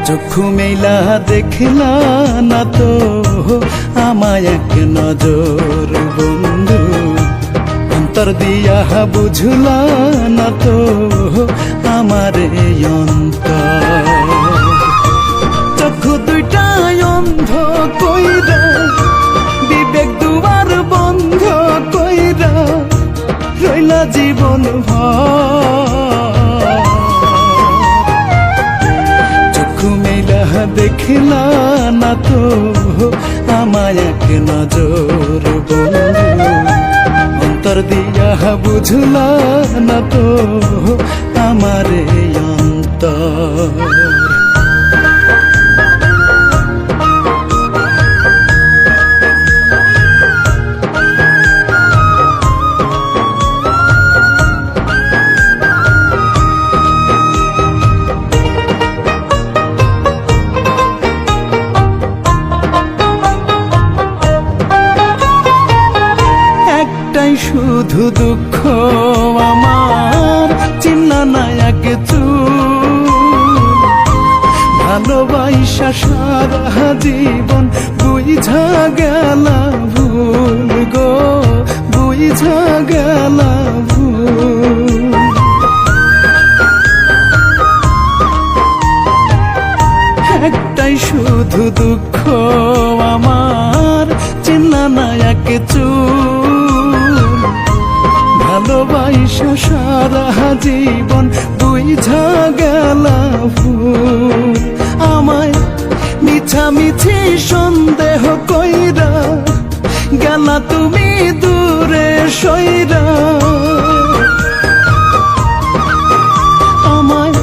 চক্ষু মেলা দেখলা না তো আমায় এক নজর বন্ধু, অন্তর দিয়া বুঝলা না তো আমার অন্তর। চক্ষু দুইটাই অন্ধ কইরা, বিবেক দুয়ার বন্ধ কইরা রইলা জীবন ভর। চক্ষু মেলা দেখলা না তো আমায় এক নজর বন্ধু, অন্তর দিয়া বুঝলা না তো আমার অন্তর। শুধু দুঃখ আমার চিন্না না এক চুল, ভালোবাসা সারা জীবন বুঝা গেলা ভুল গো, বুঝা গেলা ভুল। একটাই শুধু দুঃখ আমার চিন্না না এক চুল, ভালোবাসা সারা জীবন বুঝা গেলা ভুল। আমায় মিছামিছি সন্দেহ কইরা গেলা তুমি দূরে সইরা, আমায়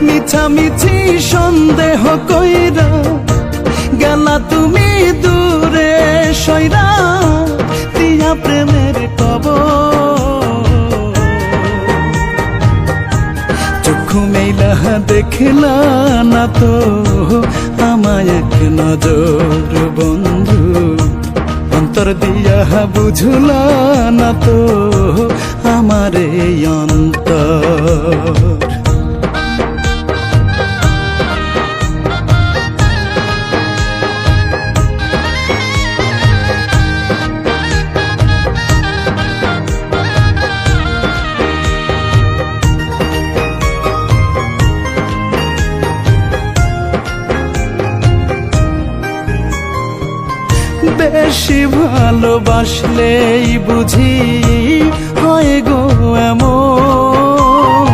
মিছামিছি সন্দেহ কইরা গেলা তুমি দূরে সইরা দিয়া প্রেমের কবর। চক্ষু মেলা দেখলা না তো আমায় এক নজর বন্ধু, অন্তর দিয়া বুঝলা না তো আমার অন্তর। বেশি ভালোবাসলেই বুঝি হয় গো এমন,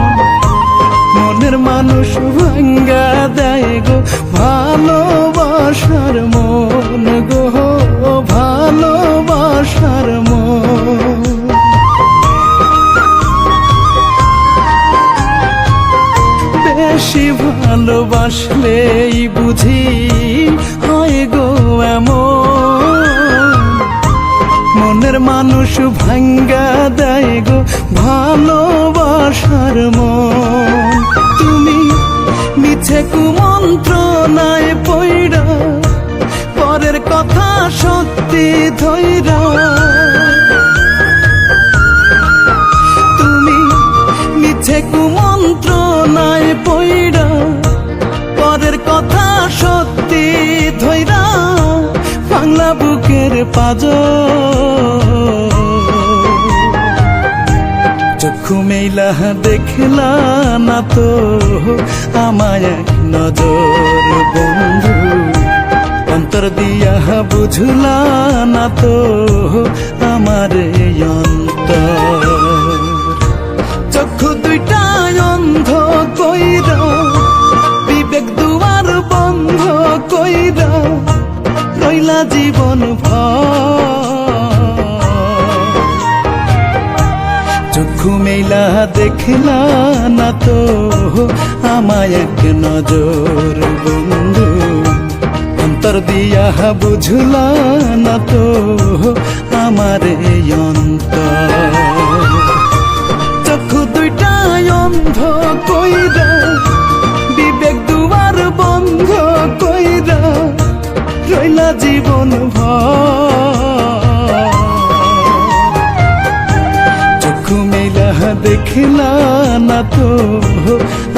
মনের মানুষ ভাঙ্গা দেয় গো ভালোবাসার মন গো, ভালোবাসার মন। বেশি ভালোবাসলেই বুঝি হয় গো এমন, মনের মানুষ ভাঙ্গা দেয় গো ভালোবাসার মন। তুমি মিছে কুমন্ত্রণায় পইড়া পরের কথা সত্যি ধইরা, তুমি মিছে কুমন্ত্রণায় পইড়া পরের কথা সত্যি ধইরা বাংলা বুকের পাজর। চক্ষু মেলা দেখলা না তো আমায় এক নজর বন্ধু, অন্তর দিয়া বুঝলা না তো আমার অন্তর। চক্ষু দুইটাই অন্ধ কইরা, বিবেক দুয়ার বন্ধ কইরা রইলা জীবন ভর। চক্ষু মেলা দেখলা না তো আমায় এক নজর বন্ধু, অন্তর দিয়া বুঝলা না তো আমার অন্তর। চক্ষু দুইটাই অন্ধ কইরা, বিবেক দুয়ার বন্ধ কইরা রইলা জীবন ভর। চক্ষু মেলা দেখলা না তো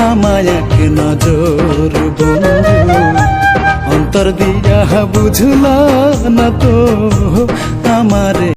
আমায় এক নজর বন্ধু, অন্তর দিয়া বুঝলা না তো আমারে।